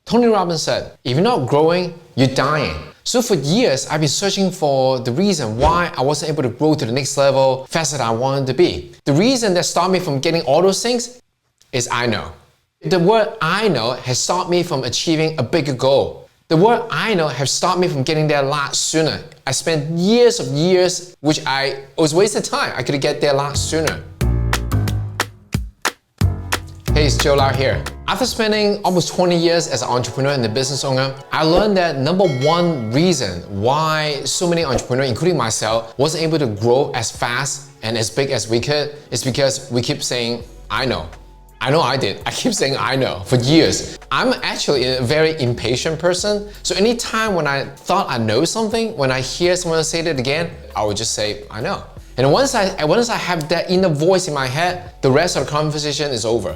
Tony Robbins said, if you're not growing, you're dying. So for years, I've been searching for the reason why I wasn't able to grow to the next level faster than I wanted to be. The reason that stopped me from getting all those things is I know. The word I know has stopped me from achieving a bigger goal. The word I know has stopped me from getting there a lot sooner. I spent years, which I was wasted time. I could get there a lot sooner. Hey, it's Joe Lau here. After spending almost 20 years as an entrepreneur and a business owner, I learned that number one reason why so many entrepreneurs, including myself, wasn't able to grow as fast and as big as we could is because we keep saying, I know. I know I did. I keep saying I know for years. I'm actually a very impatient person. So anytime when I thought I know something, when I hear someone say it again, I would just say, I know. And once I have that inner voice in my head, the rest of the conversation is over.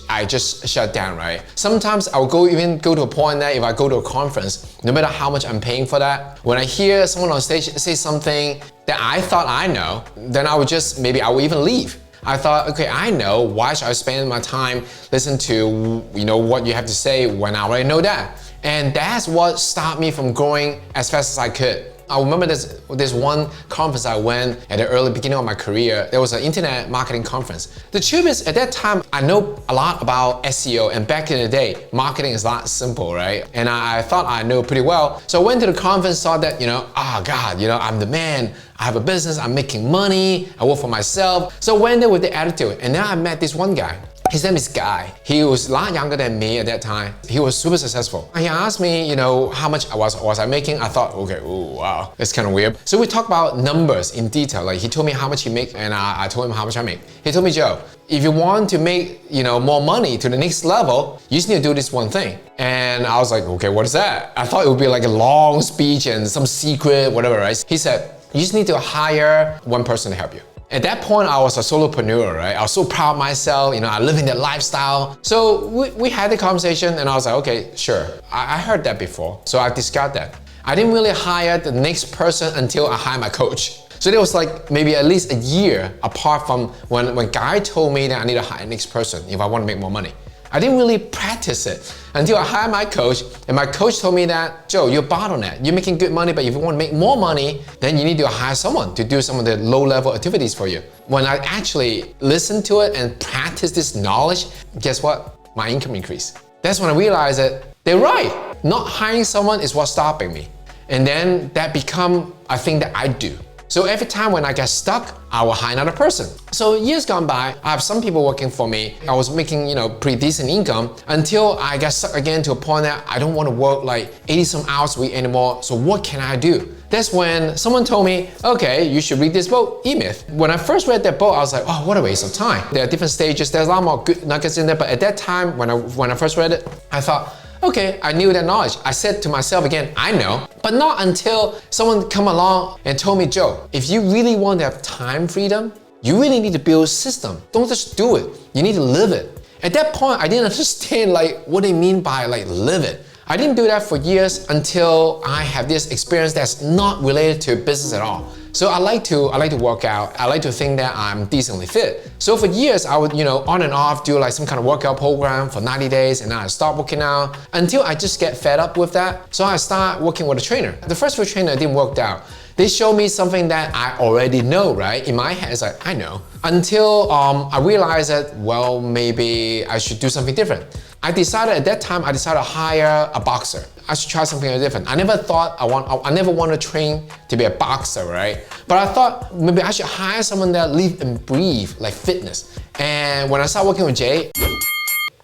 I just shut down, right? Sometimes I'll even go to a point that if I go to a conference, no matter how much I'm paying for that, when I hear someone on stage say something that I thought I know, then I would even leave. I thought, okay, I know, why should I spend my time listening to what you have to say when I already know that? And that's what stopped me from growing as fast as I could. I remember this one conference I went at the early beginning of my career. There was an internet marketing conference. The truth is, at that time, I know a lot about SEO, and back in the day, marketing is a lot simple, right? And I thought I knew pretty well. So I went to the conference, saw that, I'm the man. I have a business, I'm making money, I work for myself. So I went there with the attitude, and then I met this one guy. His name is Guy. He was a lot younger than me at that time. He was super successful. He asked me, how much was I making? I thought, okay, ooh, wow, that's kind of weird. So we talked about numbers in detail. Like he told me how much he make, and I told him how much I make. He told me, Joe, if you want to make more money to the next level, you just need to do this one thing. And I was like, okay, what is that? I thought it would be like a long speech and some secret, whatever, right? He said, you just need to hire one person to help you. At that point, I was a solopreneur, right? I was so proud of myself, I live in that lifestyle. So we had the conversation and I was like, okay, sure. I heard that before, so I discarded that. I didn't really hire the next person until I hired my coach. So there was like maybe at least a year apart from when Guy told me that I need to hire the next person if I want to make more money. I didn't really practice it until I hired my coach, and my coach told me that, Joe, you're a bottleneck. You're making good money, but if you want to make more money, then you need to hire someone to do some of the low-level activities for you. When I actually listened to it and practiced this knowledge, guess what? My income increased. That's when I realized that they're right. Not hiring someone is what's stopping me. And then that become a thing that I do. So every time when I get stuck, I will hire another person. So years gone by, I have some people working for me. I was making, pretty decent income until I got stuck again to a point that I don't want to work like 80 some hours a week anymore. So what can I do? That's when someone told me, okay, you should read this book, E-Myth. When I first read that book, I was like, oh, what a waste of time. There are different stages. There's a lot more good nuggets in there. But at that time, when I first read it, I thought, okay, I knew that knowledge. I said to myself again, I know, but not until someone come along and told me, Joe, if you really want to have time freedom, you really need to build a system. Don't just do it. You need to live it. At that point, I didn't understand what they mean by live it. I didn't do that for years until I have this experience that's not related to business at all. So I like to work out. I like to think that I'm decently fit. So for years, I would, on and off do some kind of workout program for 90 days, and then I stop working out until I just get fed up with that. So I start working with a trainer. The first trainer didn't work out. They showed me something that I already know, right? In my head, it's like, I know. Until I realized that, well, maybe I should do something different. At that time, I decided to hire a boxer. I should try something different. I never thought I never wanted to train to be a boxer, right? But I thought maybe I should hire someone that live and breathe like fitness. And when I started working with Jay,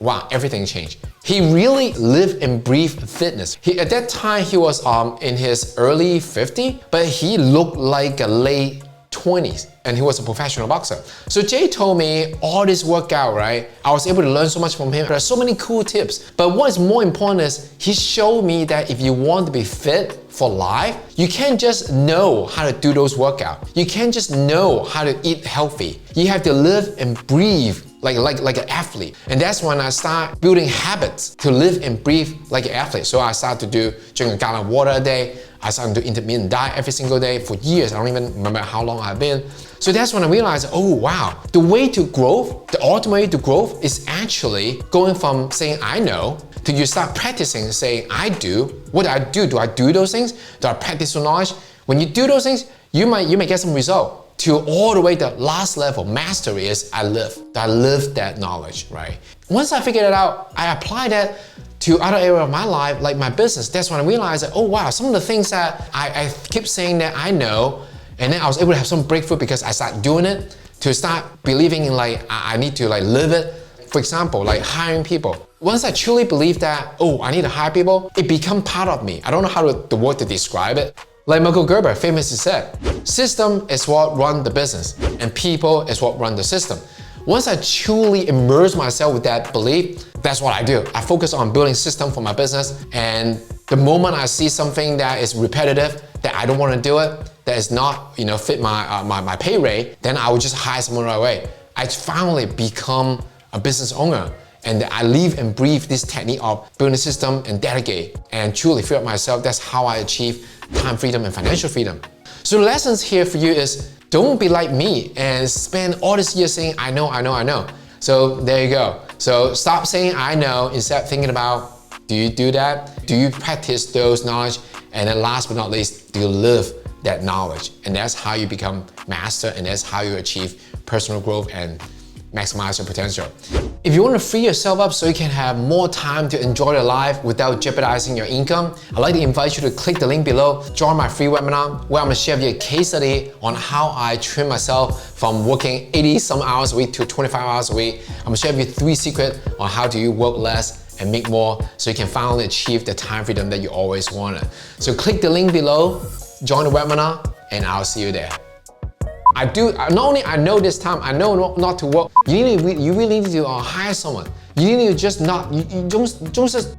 wow, everything changed. He really lived and breathed fitness. At that time, he was in his early 50s, but he looked like a late 20s, and he was a professional boxer. So Jay told me all this workout, right? I was able to learn so much from him. There are so many cool tips. But what is more important is he showed me that if you want to be fit for life, you can't just know how to do those workouts. You can't just know how to eat healthy. You have to live and breathe like an athlete. And that's when I start building habits to live and breathe like an athlete. So I start to drink a gallon of water a day. I started to do intermittent diet every single day for years. I don't even remember how long I've been. So that's when I realized, oh wow, the way to growth, the ultimate way to growth is actually going from saying I know to you start practicing saying I do. What do I do? Do I do those things? Do I practice the knowledge? When you do those things, you may get some result. To all the way the last level, mastery is I live that knowledge, right? Once I figured it out, I apply that to other area of my life, like my business. That's when I realized that, oh wow, some of the things that I keep saying that I know, and then I was able to have some breakthrough because I started doing it, to start believing in like, I need to like live it. For example, like hiring people. Once I truly believe that, oh, I need to hire people, it become part of me. I don't know the word to describe it. Like Michael Gerber famously said, system is what run the business and people is what run the system. Once I truly immerse myself with that belief, that's what I do. I focus on building system for my business, and the moment I see something that is repetitive, that I don't want to do it, that is not fit my pay rate, then I will just hire someone right away. I finally become a business owner, and I live and breathe this technique of building a system and delegate and truly figure out myself. That's how I achieve time freedom and financial freedom. So the lessons here for you is don't be like me and spend all this year saying I know. So there you go. So stop saying I know, instead thinking about, do you do that? Do you practice those knowledge? And then last but not least, do you live that knowledge? And that's how you become master, and that's how you achieve personal growth and maximize your potential. If you want to free yourself up so you can have more time to enjoy your life without jeopardizing your income, I'd like to invite you to click the link below, join my free webinar where I'm going to share with you a case study on how I train myself from working 80 some hours a week to 25 hours a week. I'm going to share with you 3 secrets on how do you work less and make more so you can finally achieve the time freedom that you always wanted. So click the link below, join the webinar, and I'll see you there. Not only I know this time, I know not to work. You really need to hire someone. You need to just not, you don't just